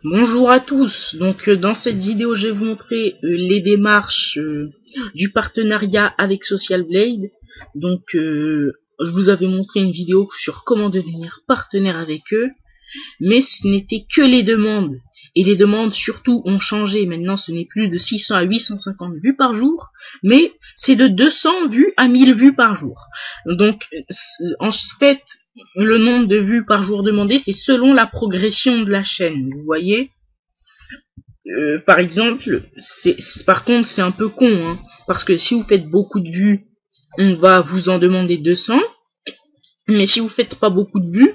Bonjour à tous, donc dans cette vidéo je vais vous montrer les démarches du partenariat avec Social Blade. Donc je vous avais montré une vidéo sur comment devenir partenaire avec eux, mais ce n'était que les demandes. Et les demandes surtout ont changé, maintenant ce n'est plus de 600 à 850 vues par jour, mais c'est de 200 vues à 1000 vues par jour. Donc en fait, le nombre de vues par jour demandé, c'est selon la progression de la chaîne, vous voyez. Par exemple, par contre c'est un peu con, hein, parce que si vous faites beaucoup de vues, on va vous en demander 200, mais si vous faites pas beaucoup de vues,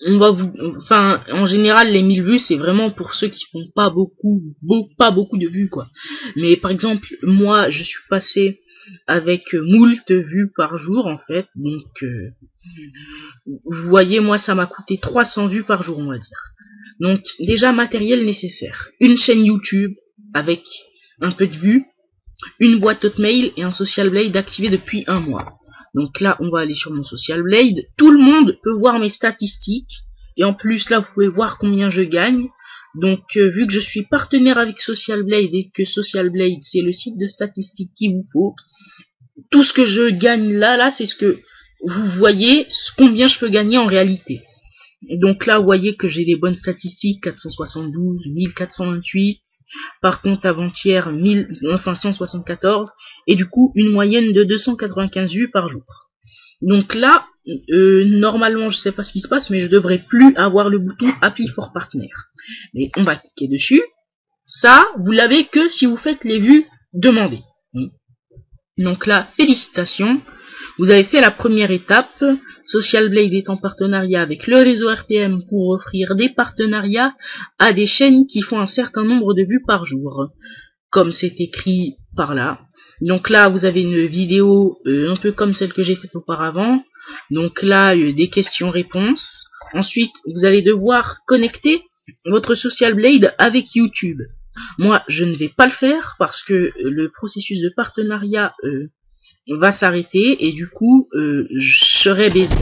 on va vous, enfin, en général, les 1000 vues, c'est vraiment pour ceux qui font pas beaucoup de vues, quoi. Mais par exemple, moi, je suis passé avec moult vues par jour, en fait. Donc, vous voyez, moi, ça m'a coûté 300 vues par jour, on va dire. Donc, déjà, matériel nécessaire. Une chaîne YouTube avec un peu de vues, une boîte Hotmail et un Social Blade activé depuis 1 mois. Donc là, on va aller sur mon Social Blade. Tout le monde peut voir mes statistiques. Et en plus, là, vous pouvez voir combien je gagne. Donc, vu que je suis partenaire avec Social Blade et que Social Blade, c'est le site de statistiques qu'il vous faut, tout ce que je gagne là, c'est ce que vous voyez, combien je peux gagner en réalité. Donc là, vous voyez que j'ai des bonnes statistiques, 472, 1428. Par contre, avant-hier, 174. Et du coup, une moyenne de 295 vues par jour. Donc là, normalement, je sais pas ce qui se passe, mais je devrais plus avoir le bouton Apply for Partner. Mais on va cliquer dessus. Ça, vous l'avez que si vous faites les vues demandées. Donc là, félicitations. Vous avez fait la première étape. Social Blade est en partenariat avec le réseau RPM pour offrir des partenariats à des chaînes qui font un certain nombre de vues par jour. Comme c'est écrit par là. Donc là, vous avez une vidéo un peu comme celle que j'ai faite auparavant. Donc là, des questions-réponses. Ensuite, vous allez devoir connecter votre Social Blade avec YouTube. Moi, je ne vais pas le faire parce que le processus de partenariat va s'arrêter et du coup je serai baisé.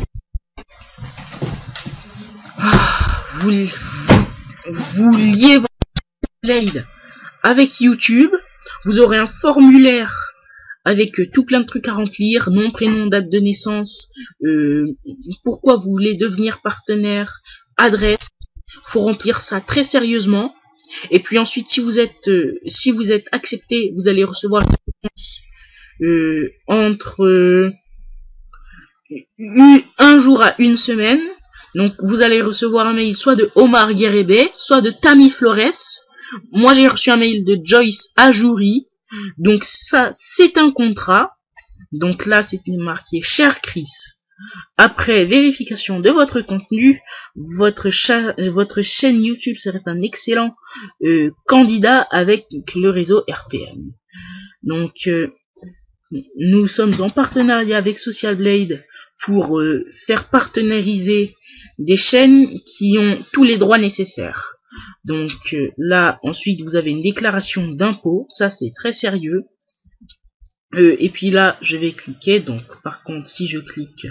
Vous liez votre Blade avec YouTube, vous aurez un formulaire avec tout plein de trucs à remplir, nom, prénom, date de naissance, pourquoi vous voulez devenir partenaire, adresse, faut remplir ça très sérieusement. Et puis ensuite, si vous êtes accepté, vous allez recevoir la réponse entre 1 jour à 1 semaine. Donc vous allez recevoir un mail soit de Omar Guérébé, soit de Tammy Flores. Moi j'ai reçu un mail de Joyce Ajouri. Donc ça c'est un contrat. Donc là c'est marqué cher Chris. Après vérification de votre contenu, votre chaîne YouTube serait un excellent candidat avec le réseau RPM. Donc nous sommes en partenariat avec Social Blade pour faire partenariser des chaînes qui ont tous les droits nécessaires. Donc là, ensuite, vous avez une déclaration d'impôt. Ça, c'est très sérieux. Et puis là, je vais cliquer. Donc, par contre, si je clique,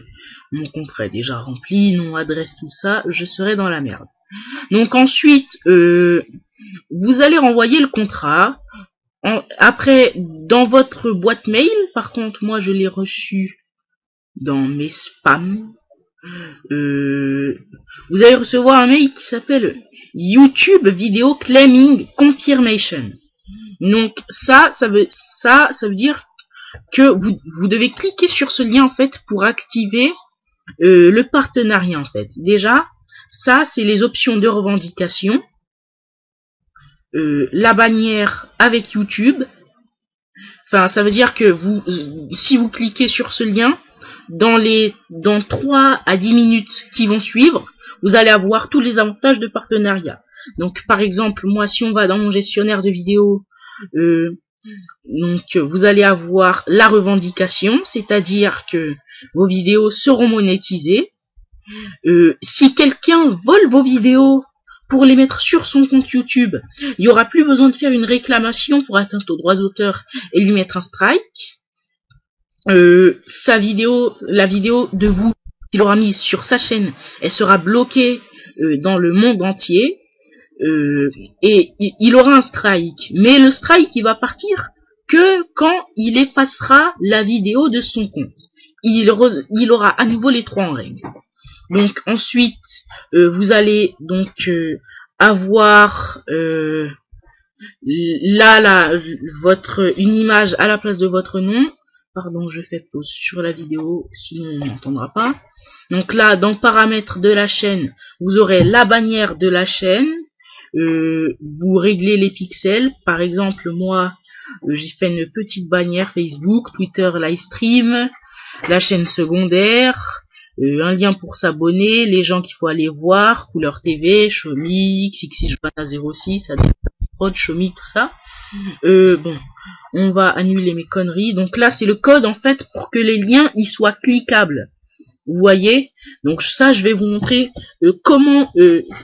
mon contrat est déjà rempli, nom, adresse, tout ça, je serai dans la merde. Donc ensuite, vous allez renvoyer le contrat. Après, dans votre boîte mail, par contre, moi je l'ai reçu dans mes spams. Vous allez recevoir un mail qui s'appelle YouTube Video Claiming Confirmation. Donc ça veut dire que vous devez cliquer sur ce lien en fait pour activer le partenariat en fait. Déjà, ça c'est les options de revendication. La bannière avec YouTube. Enfin, ça veut dire que si vous cliquez sur ce lien, dans 3 à 10 minutes qui vont suivre, vous allez avoir tous les avantages de partenariat. Donc, par exemple, moi, si on va dans mon gestionnaire de vidéos, donc vous allez avoir la revendication, c'est-à-dire que vos vidéos seront monétisées. Si quelqu'un vole vos vidéos pour les mettre sur son compte YouTube, il n'y aura plus besoin de faire une réclamation pour atteinte aux droits d'auteur et lui mettre un strike. La vidéo de vous qu'il aura mise sur sa chaîne, elle sera bloquée dans le monde entier. et il aura un strike. Mais le strike, il va partir que quand il effacera la vidéo de son compte. Il aura à nouveau les 3 en règle. Donc ensuite, vous allez donc avoir une image à la place de votre nom. Pardon, je fais pause sur la vidéo, sinon on n'entendra pas. Donc là, dans paramètres de la chaîne, vous aurez la bannière de la chaîne. Vous réglez les pixels. Par exemple, moi, j'ai fait une petite bannière Facebook, Twitter, Livestream, la chaîne secondaire, un lien pour s'abonner, les gens qu'il faut aller voir, Couleur TV, Xiaomi, XXJana06, Prod, Xiaomi, tout ça. Bon, on va annuler mes conneries. Donc là, c'est le code en fait pour que les liens ils soient cliquables. Vous voyez? Donc ça, je vais vous montrer comment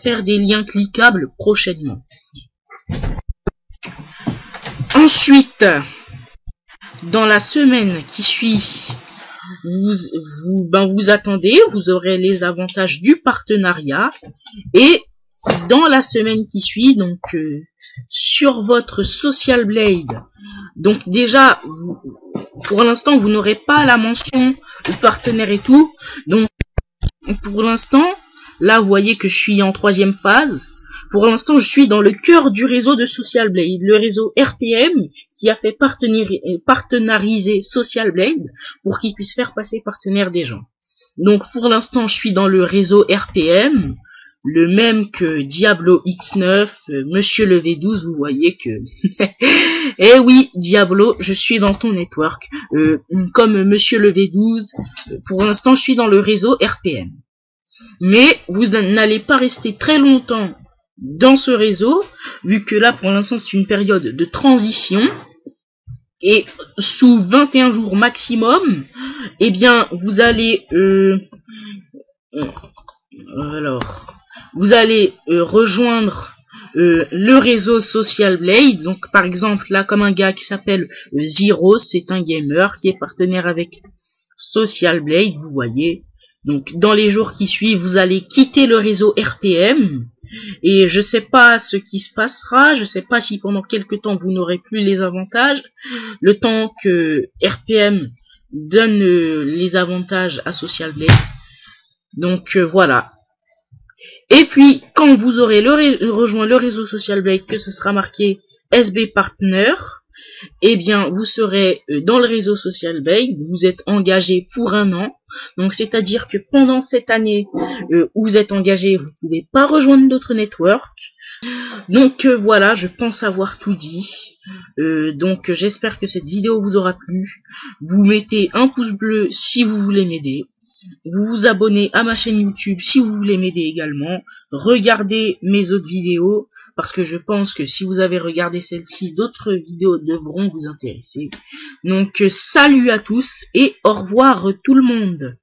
faire des liens cliquables prochainement. Ensuite, dans la semaine qui suit, vous attendez, vous aurez les avantages du partenariat. Et dans la semaine qui suit, donc sur votre Social Blade, donc déjà, pour l'instant, vous n'aurez pas la mention partenaire et tout. Donc pour l'instant, là, vous voyez que je suis en 3e phase. Pour l'instant, je suis dans le cœur du réseau de Social Blade, le réseau RPM qui a fait partenariser Social Blade pour qu'il puisse faire passer partenaire des gens. Donc pour l'instant, je suis dans le réseau RPM, le même que Diablo X9, Monsieur le V12, vous voyez que... Eh oui, Diablo, je suis dans ton network. Comme Monsieur le V12, pour l'instant, je suis dans le réseau RPM. Mais vous n'allez pas rester très longtemps dans ce réseau, vu que là, pour l'instant, c'est une période de transition. Et sous 21 jours maximum, eh bien, vous allez... vous allez rejoindre le réseau Social Blade. Donc par exemple là, comme un gars qui s'appelle Zero, c'est un gamer qui est partenaire avec Social Blade, vous voyez. Donc dans les jours qui suivent, vous allez quitter le réseau RPM. Et je sais pas ce qui se passera, je sais pas si pendant quelques temps vous n'aurez plus les avantages, le temps que RPM donne les avantages à Social Blade. Donc voilà. Et puis, quand vous aurez rejoint le réseau Social Blade, que ce sera marqué SB Partner, eh bien, vous serez dans le réseau Social Blade, vous êtes engagé pour 1 an. Donc, c'est-à-dire que pendant cette année où vous êtes engagé, vous ne pouvez pas rejoindre d'autres networks. Donc, voilà, je pense avoir tout dit. Donc, j'espère que cette vidéo vous aura plu. Vous mettez un pouce bleu si vous voulez m'aider. Vous vous abonnez à ma chaîne YouTube si vous voulez m'aider également. Regardez mes autres vidéos, parce que je pense que si vous avez regardé celle-ci, d'autres vidéos devront vous intéresser. Donc salut à tous et au revoir tout le monde.